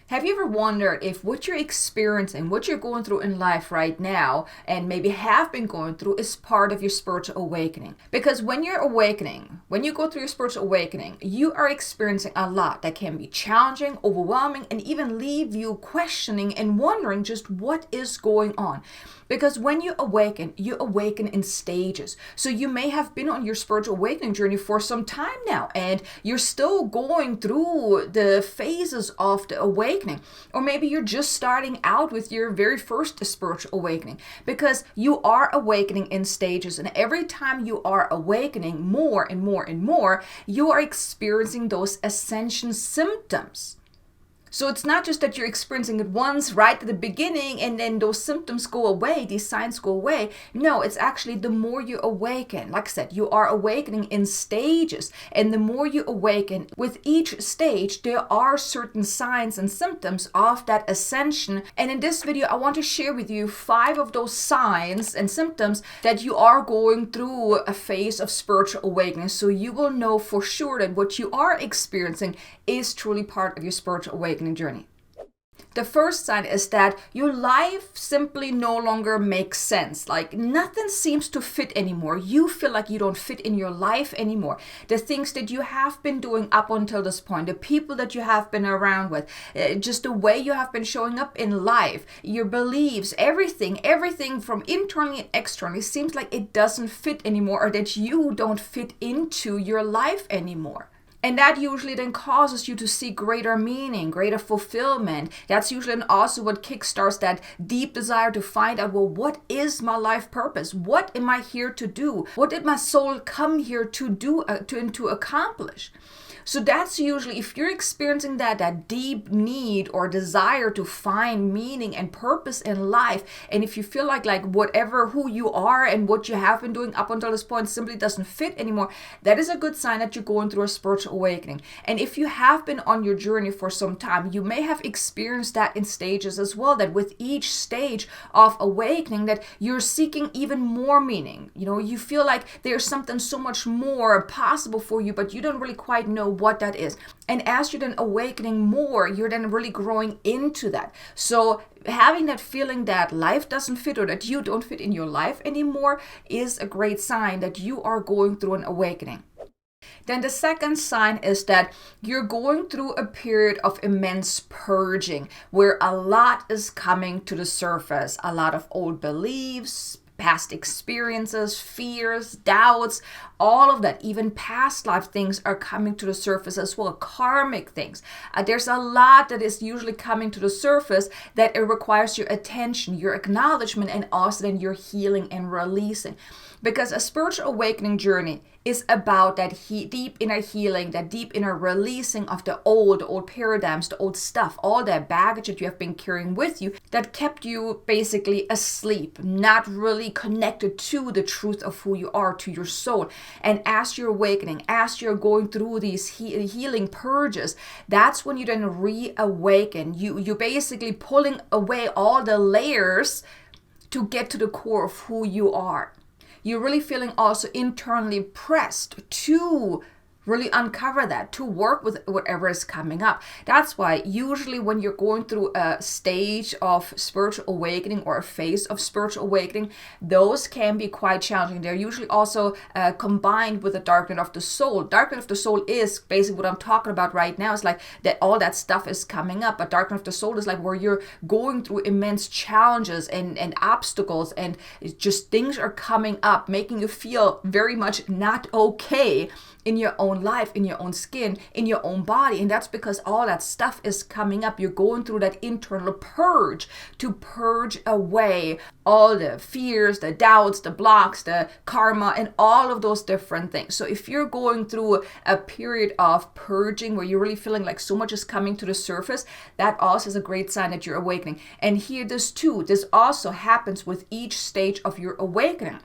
Have you ever wondered if what you're experiencing, what you're going through in life right now, and maybe have been going through, is part of your spiritual awakening? Because when you're awakening, when you go through your spiritual awakening, you are experiencing a lot that can be challenging, overwhelming, and even leave you questioning and wondering just what is going on. Because when you awaken in stages. So you may have been on your spiritual awakening journey for some time now, and you're still going through the phases of the awakening. Or maybe you're just starting out with your very first spiritual awakening, because you are awakening in stages. And every time you are awakening more and more and more, you are experiencing those ascension symptoms. So it's not just that you're experiencing it once right at the beginning and then those symptoms go away, these signs go away. No, it's actually the more you awaken. Like I said, you are awakening in stages. And the more you awaken, with each stage, there are certain signs and symptoms of that ascension. And in this video, I want to share with you 5 of those signs and symptoms that you are going through a phase of spiritual awakening. So you will know for sure that what you are experiencing is truly part of your spiritual awakening journey. The first sign is that your life simply no longer makes sense. Like nothing seems to fit anymore. You feel like you don't fit in your life anymore. The things that you have been doing up until this point, the people that you have been around with, just the way you have been showing up in life, your beliefs, everything from internally and externally seems like it doesn't fit anymore, or that you don't fit into your life anymore. And that usually then causes you to seek greater meaning, greater fulfillment. That's usually then also what kickstarts that deep desire to find out, well, what is my life purpose? What am I here to do? What did my soul come here to do, to accomplish? So that's usually, if you're experiencing that deep need or desire to find meaning and purpose in life, and if you feel like whatever who you are and what you have been doing up until this point simply doesn't fit anymore, that is a good sign that you're going through a spiritual awakening. And if you have been on your journey for some time, you may have experienced that in stages as well, that with each stage of awakening that you're seeking even more meaning. You know, you feel like there's something so much more possible for you, but you don't really quite know what that is. And as you're then awakening more, you're then really growing into that. So having that feeling that life doesn't fit or that you don't fit in your life anymore is a great sign that you are going through an awakening. Then the second sign is that you're going through a period of immense purging, where a lot is coming to the surface. A lot of old beliefs, past experiences, fears, doubts, all of that, even past life things are coming to the surface as well, karmic things. There's a lot that is usually coming to the surface that it requires your attention, your acknowledgement, and also then your healing and releasing. Because a spiritual awakening journey is about that deep inner healing, that deep inner releasing of the old paradigms, the old stuff, all that baggage that you have been carrying with you that kept you basically asleep, not really connected to the truth of who you are, to your soul. And as you're awakening, as you're going through these healing purges, that's when you then reawaken. You're basically pulling away all the layers to get to the core of who you are. You're really feeling also internally pressed to really uncover that, to work with whatever is coming up. That's why usually when you're going through a stage of spiritual awakening or a phase of spiritual awakening, those can be quite challenging. They're usually also combined with the dark night of the soul. Dark night of the soul is basically what I'm talking about right now. It's like that all that stuff is coming up. But dark night of the soul is like where you're going through immense challenges and obstacles, and it's just things are coming up, making you feel very much not okay in your own life, in your own skin, in your own body. And that's because all that stuff is coming up. You're going through that internal purge to purge away all the fears, the doubts, the blocks, the karma, and all of those different things. So if you're going through a period of purging where you're really feeling like so much is coming to the surface, that also is a great sign that you're awakening. And here, this also happens with each stage of your awakening.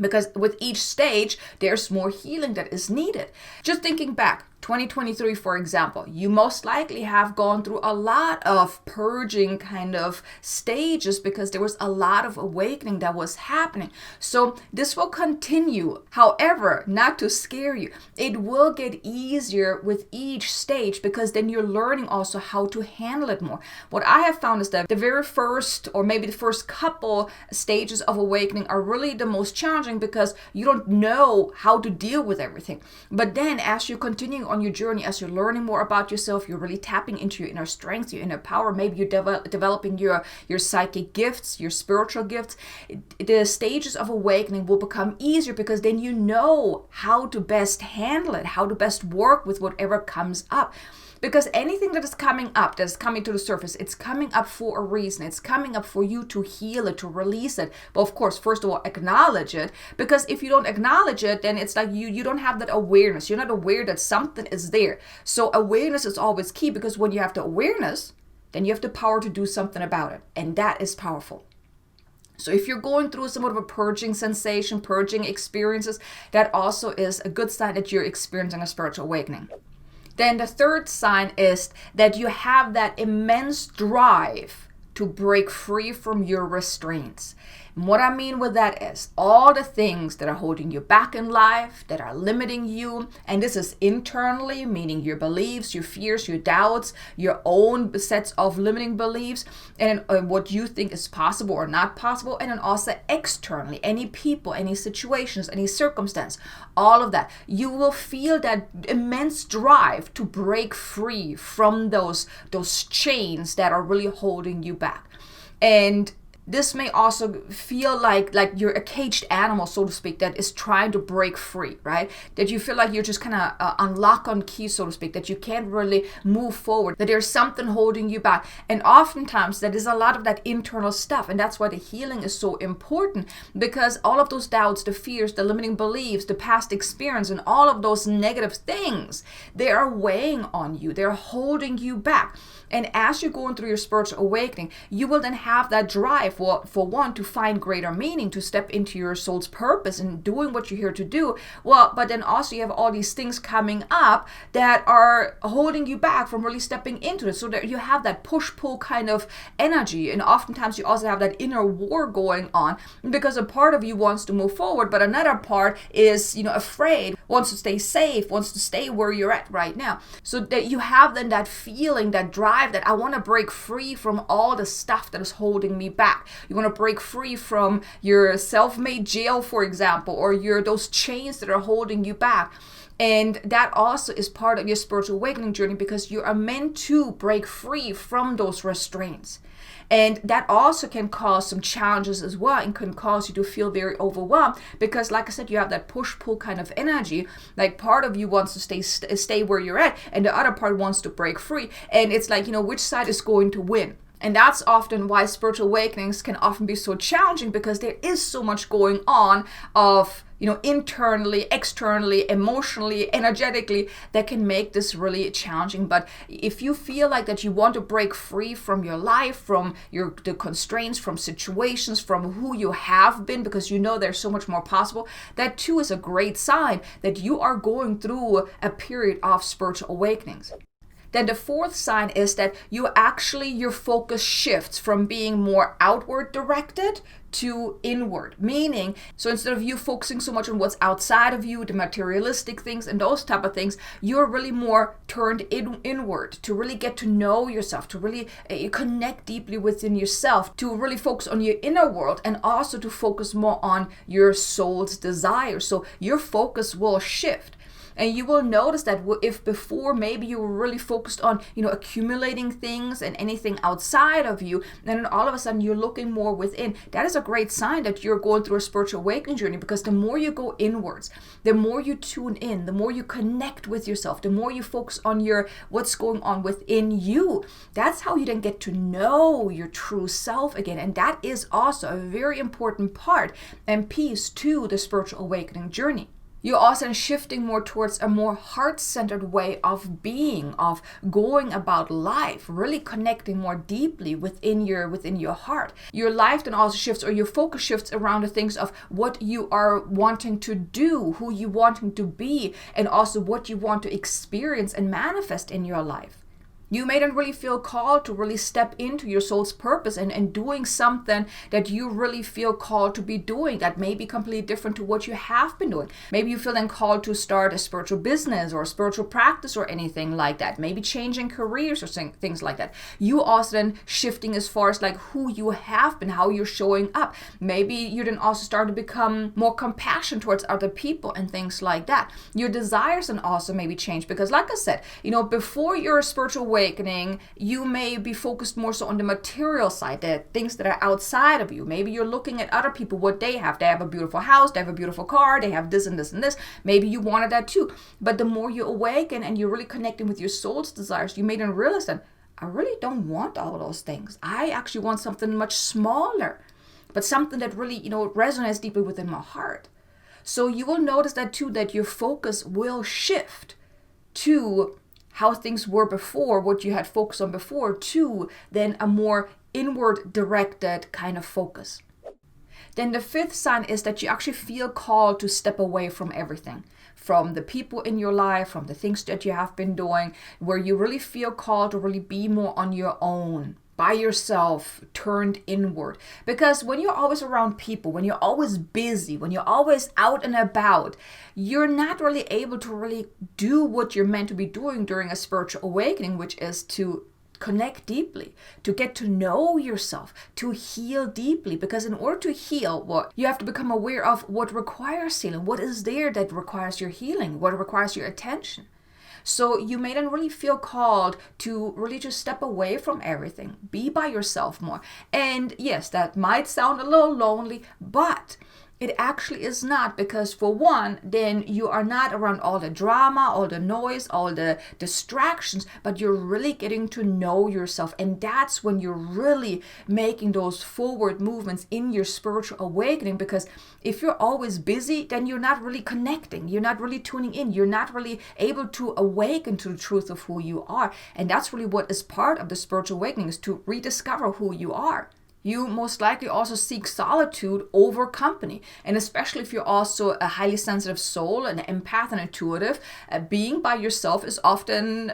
Because with each stage, there's more healing that is needed. Just thinking back, 2023, for example, you most likely have gone through a lot of purging kind of stages because there was a lot of awakening that was happening. So this will continue. However, not to scare you, it will get easier with each stage because then you're learning also how to handle it more. What I have found is that the very first, or maybe the first couple stages of awakening are really the most challenging because you don't know how to deal with everything. But then as you're continuing on your journey, as you're learning more about yourself, you're really tapping into your inner strength, your inner power. Maybe you're developing your psychic gifts, your spiritual gifts. The stages of awakening will become easier because then you know how to best handle it, how to best work with whatever comes up. Because anything that is coming up, that is coming to the surface, it's coming up for a reason. It's coming up for you to heal it, to release it. But of course, first of all, acknowledge it. Because if you don't acknowledge it, then it's like you don't have that awareness. You're not aware that something is there. So awareness is always key, because when you have the awareness, then you have the power to do something about it. And that is powerful. So if you're going through somewhat of a purging sensation, purging experiences, that also is a good sign that you're experiencing a spiritual awakening. Then the third sign is that you have that immense drive to break free from your restraints. And what I mean with that is all the things that are holding you back in life, that are limiting you, and this is internally, meaning your beliefs, your fears, your doubts, your own sets of limiting beliefs, and what you think is possible or not possible, and then also externally, any people, any situations, any circumstance, all of that. You will feel that immense drive to break free from those chains that are really holding you back. And this may also feel like you're a caged animal, so to speak, that is trying to break free, right? That you feel like you're just kind of on lock on key, so to speak, that you can't really move forward, that there's something holding you back. And oftentimes that is a lot of that internal stuff. And that's why the healing is so important, because all of those doubts, the fears, the limiting beliefs, the past experience, and all of those negative things, they are weighing on you. They're holding you back. And as you're going through your spiritual awakening, you will then have that drive for one, to find greater meaning, to step into your soul's purpose and doing what you're here to do. Well, but then also you have all these things coming up that are holding you back from really stepping into it. So that you have that push-pull kind of energy. And oftentimes you also have that inner war going on, because a part of you wants to move forward, but another part is, afraid, wants to stay safe, wants to stay where you're at right now. So that you have then that feeling, that drive, that I want to break free from all the stuff that is holding me back. You want to break free from your self-made jail, for example, or those chains that are holding you back. And that also is part of your spiritual awakening journey, because you are meant to break free from those restraints. And that also can cause some challenges as well, and can cause you to feel very overwhelmed, because like I said, you have that push-pull kind of energy. Like part of you wants to stay where you're at, and the other part wants to break free. And it's like, which side is going to win? And that's often why spiritual awakenings can often be so challenging, because there is so much going on of, internally, externally, emotionally, energetically, that can make this really challenging. But if you feel like that you want to break free from your life, from the constraints, from situations, from who you have been, because there's so much more possible, that too is a great sign that you are going through a period of spiritual awakenings. Then the fourth sign is that your focus shifts from being more outward directed to inward. Meaning, so instead of you focusing so much on what's outside of you, the materialistic things and those type of things, you're really more turned inward to really get to know yourself, to really connect deeply within yourself, to really focus on your inner world, and also to focus more on your soul's desires. So your focus will shift. And you will notice that if before maybe you were really focused on, accumulating things and anything outside of you, and then all of a sudden you're looking more within, that is a great sign that you're going through a spiritual awakening journey, because the more you go inwards, the more you tune in, the more you connect with yourself, the more you focus on what's going on within you. That's how you then get to know your true self again. And that is also a very important part and piece to the spiritual awakening journey. You're also shifting more towards a more heart-centered way of being, of going about life, really connecting more deeply within your heart. Your life then also shifts, or your focus shifts around the things of what you are wanting to do, who you wanting to be, and also what you want to experience and manifest in your life. You may then really feel called to really step into your soul's purpose and doing something that you really feel called to be doing that may be completely different to what you have been doing. Maybe you feel then called to start a spiritual business or a spiritual practice or anything like that. Maybe changing careers or things like that. You also then shifting as far as like who you have been, how you're showing up. Maybe you then also start to become more compassionate towards other people and things like that. Your desires then also maybe change because like I said, before your spiritual awakening, you may be focused more so on the material side, the things that are outside of you. Maybe you're looking at other people, what they have. They have a beautiful house, they have a beautiful car, they have this and this and this. Maybe you wanted that too. But the more you awaken and you're really connecting with your soul's desires, you may then realize that I really don't want all those things. I actually want something much smaller, but something that really, resonates deeply within my heart. So you will notice that too, that your focus will shift to how things were before, what you had focused on before, to then a more inward directed kind of focus. Then the fifth sign is that you actually feel called to step away from everything, from the people in your life, from the things that you have been doing, where you really feel called to really be more on your own, by yourself, turned inward. Because when you're always around people, when you're always busy, when you're always out and about, you're not really able to really do what you're meant to be doing during a spiritual awakening, which is to connect deeply, to get to know yourself, to heal deeply. Because in order to heal, you have to become aware of what requires healing, what is there that requires your healing, what requires your attention. So you may then really feel called to really just step away from everything, be by yourself more. And yes, that might sound a little lonely, but it actually is not, because for one, then you are not around all the drama, all the noise, all the distractions, but you're really getting to know yourself. And that's when you're really making those forward movements in your spiritual awakening, because if you're always busy, then you're not really connecting. You're not really tuning in. You're not really able to awaken to the truth of who you are. And that's really what is part of the spiritual awakening, is to rediscover who you are. You most likely also seek solitude over company. And especially if you're also a highly sensitive soul, an empath and intuitive, being by yourself is often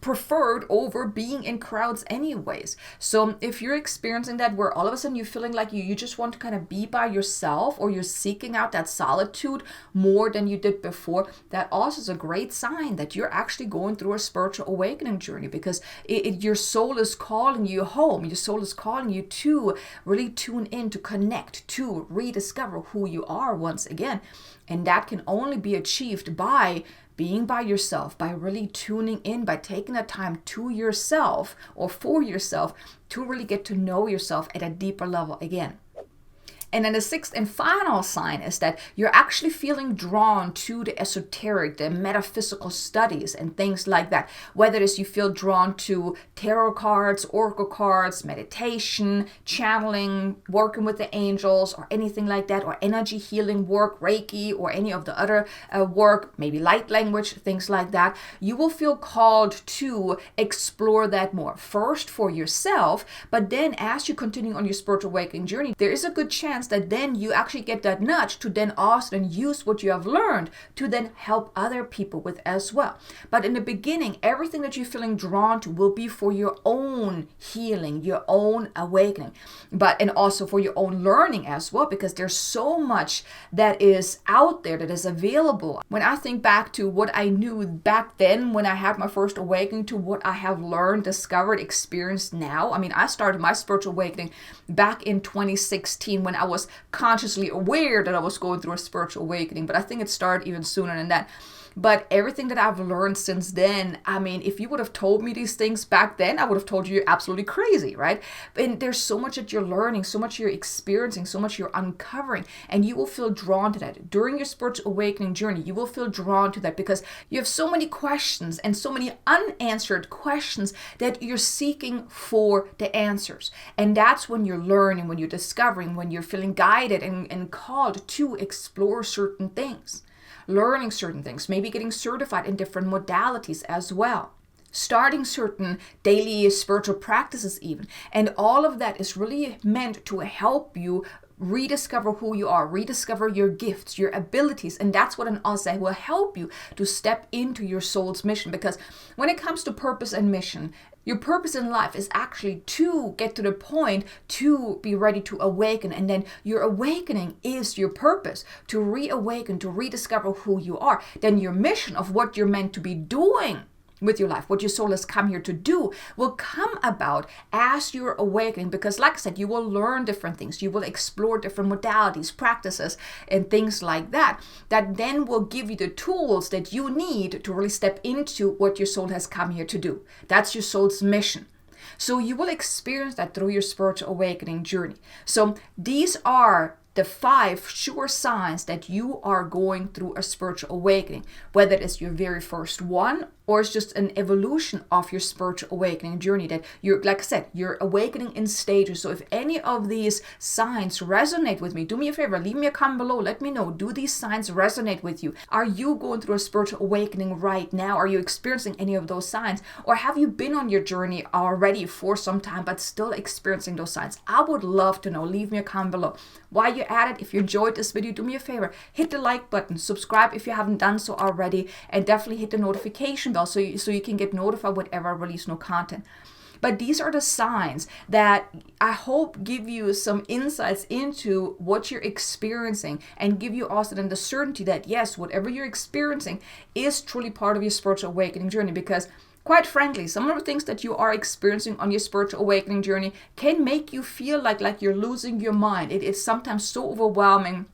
preferred over being in crowds anyways. So if you're experiencing that, where all of a sudden you're feeling like you just want to kind of be by yourself, or you're seeking out that solitude more than you did before, that also is a great sign that you're actually going through a spiritual awakening journey, because your soul is calling you home. Your soul is calling you to really tune in, to connect, to rediscover who you are once again. And that can only be achieved by being by yourself, by really tuning in, by taking the time to yourself or for yourself to really get to know yourself at a deeper level again. And then the sixth and final sign is that you're actually feeling drawn to the esoteric, the metaphysical studies and things like that. Whether it is you feel drawn to tarot cards, oracle cards, meditation, channeling, working with the angels, or anything like that, or energy healing work, Reiki, or any of the other work, maybe light language, things like that, you will feel called to explore that more. First for yourself, but then as you continue on your spiritual awakening journey, there is a good chance that then you actually get that nudge to then also use what you have learned to then help other people with as well. But in the beginning, everything that you're feeling drawn to will be for your own healing, your own awakening, and also for your own learning as well, because there's so much that is out there that is available. When I think back to what I knew back then when I had my first awakening to what I have learned, discovered, experienced now. I mean, I started my spiritual awakening back in 2016 when I was consciously aware that I was going through a spiritual awakening, but I think it started even sooner than that. But everything that I've learned since then, I mean, if you would have told me these things back then, I would have told you you're absolutely crazy, right? And there's so much that you're learning, so much you're experiencing, so much you're uncovering, and you will feel drawn to that. During your spiritual awakening journey, you will feel drawn to that because you have so many questions and so many unanswered questions that you're seeking for the answers. And that's when you're learning, when you're discovering, when you're feeling guided and called to explore certain things. learning certain things, maybe getting certified in different modalities as well, starting certain daily spiritual practices even. And all of that is really meant to help you rediscover who you are, rediscover your gifts, your abilities. And that's what an Ase will help you to step into your soul's mission. Because when it comes to purpose and mission, your purpose in life is actually to get to the point to be ready to awaken. And then your awakening is your purpose, to reawaken, to rediscover who you are. Then your mission of what you're meant to be doing with your life, what your soul has come here to do, will come about as you're awakening. Because like I said, you will learn different things. You will explore different modalities, practices, and things like that, that then will give you the tools that you need to really step into what your soul has come here to do. That's your soul's mission. So you will experience that through your spiritual awakening journey. So these are the 5 sure signs that you are going through a spiritual awakening, whether it's your very first one or it's just an evolution of your spiritual awakening journey, that you're, like I said, you're awakening in stages. So if any of these signs resonate with me, do me a favor, leave me a comment below. Let me know, do these signs resonate with you? Are you going through a spiritual awakening right now? Are you experiencing any of those signs? Or have you been on your journey already for some time but still experiencing those signs? I would love to know. Leave me a comment below. While you're at it, if you enjoyed this video, do me a favor, hit the like button, subscribe if you haven't done so already, and definitely hit the notification bell so you can get notified whenever I release new content. But these are the signs that I hope give you some insights into what you're experiencing, and give you also then the certainty that yes, whatever you're experiencing is truly part of your spiritual awakening journey. Because quite frankly, some of the things that you are experiencing on your spiritual awakening journey can make you feel like you're losing your mind. It is sometimes so overwhelming,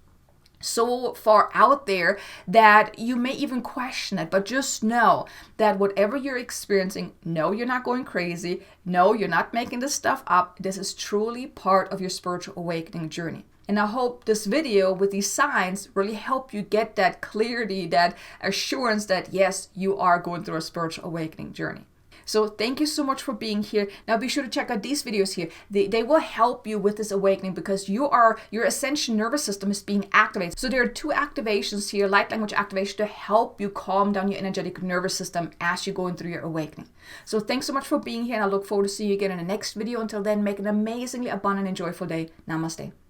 so far out there that you may even question it. But just know that whatever you're experiencing, no, you're not going crazy. No, you're not making this stuff up. This is truly part of your spiritual awakening journey. And I hope this video with these signs really help you get that clarity, that assurance that yes, you are going through a spiritual awakening journey. So thank you so much for being here. Now be sure to check out these videos here. They will help you with this awakening, because your ascension nervous system is being activated. So there are 2 activations here, light language activation, to help you calm down your energetic nervous system as you're going through your awakening. So thanks so much for being here, and I look forward to seeing you again in the next video. Until then, make an amazingly abundant and joyful day. Namaste.